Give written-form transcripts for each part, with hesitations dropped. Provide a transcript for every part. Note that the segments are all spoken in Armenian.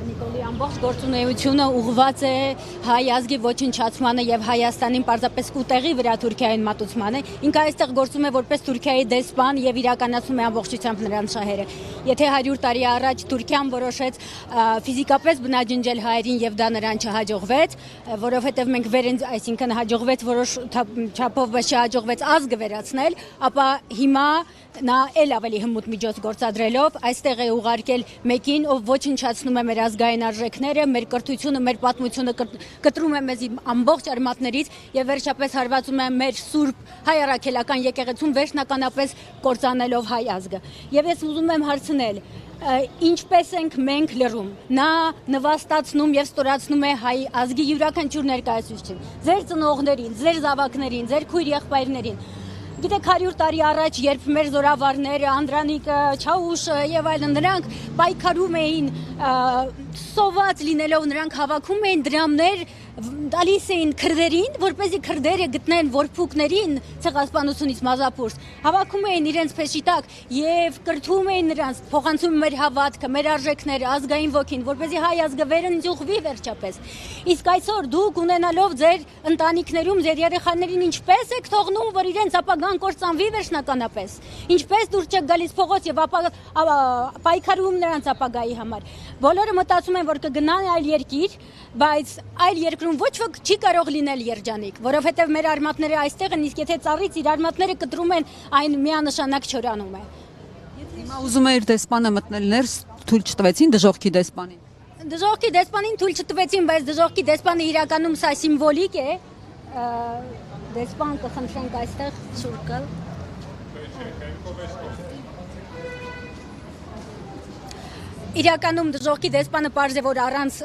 Նիկոլի ամբողջ գործունեությունը ուղղված է հայ ազգի ոչնչացմանը եւ Հայաստանին պարզապես կուտեղի վրա Թուրքիային մատուցմանը։ Ինքը այստեղ գործում է որպես Թուրքիայի դեսպան եւ իրականացնում է ամբողջությամբ նրանց շահերը։ Եթե 100 տարի առաջ Թուրքիան որոշեց ֆիզիկապես բնաջնջել հայերին եւ դա նրան չհաջողվեց, որովհետեւ մենք այսինքն հաջողվեց որոշ չափով չհաջողվեց ազգը վերացնել, ապա հիմա նա էլ ավելի հմուտ միջոց գործադրելով այստեղ է ուղարկել մեկին, ով ոչնչացնում է մեր ազգային արժեքները, մեր կրթությունը, մեր պատմությունը կտրում է մեզ ամբողջ արմատներից եւ վերջապես հարվածում է մեր սուրբ հայ առաքելական եկեղեցուն վերջնականապես կործանելով հայ ազգը։ Եվ ես ուզում եմ հարցնել, ինչպես ենք մենք լռում։ Նա նվաստացնում եւ ստորացնում է հայ ազգի յուրաքանչյուր ներկայացուցիչին, ձեր ծնողներին, ձեր զավակներին, ձեր քույր եղբայրներին։ Գիտեք 100 տարի առաջ, երբ մեր զորավարները, Անդրանիկը, Չաուշը եւ այլն նրանք պայքարում էին, սոված լինելով նրանք հավաքում էին դրամներ, տալիս էին քրդերին, որպեսզի քրդերը գտնեն որփուկներին ցեղասպանությունից մազապուրս, հավաքում էին իրենց փեշիտակ եւ կրթում էին նրանց, փոխանցում մեր հավատքը, մեր արժեքները, ազգային ոգին, որպեսզի հայ ազգը վերընձյուղվի վերջապես։ Իսկ այսօր դուք ունենալով ձեր ընտանիքներում ձեր երեխաներին ինչպես եք թողնում, որ իրենց ապագան կործանվի վերջնականապես։ Ինչպես դուրս չեք գալիս փողոց եւ պայքարում նրանց ապագայի համար։ Բոլորը մտածում են, որ կգնան այլ երկիր, բայց այլ երկրում ոչ ոք չի կարող լինել երջանիկ, որովհետև մեր արմատները այստեղ են, իսկ եթե ծառից իր արմատները կտրում են, այն միանշանակ չորանում է։ Հիմա ուզում է իր դեսպանը մտնել ներս, թույլ չտվեցին դժոխքի դեսպանին։ Դժոխքի դեսպանին թույլ չտվեցին, բայց դժոխքի դեսպանը իրականում սա սիմվոլիկ է։ Դեսպան կխնդրենք այստեղ շուռ գալ։ Իրականում դժոխքի դեսպանը պարզ է, որ առանց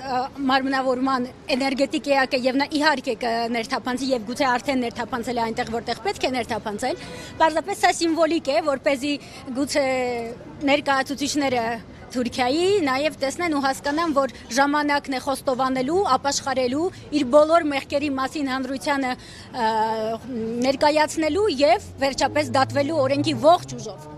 մարմնավորման էներգետիկ էակը եւ նա իհարկե կներթափանցի եւ գուցե արդեն ներթափանցել է այնտեղ, որտեղ պետք է ներթափանցել։ Պարզապես սա սիմվոլիկ է, որպեսզի գուցե ներկայացուցիչները Թուրքիայի նաև տեսնեն ու հասկանան, որ ժամանակն է խոստովանելու, ապաշխարելու, իր բոլոր մեղքերի մասին հանրությանը ներկայացնելու եւ վերջապես դատվելու օրենքի ողջ ուժով։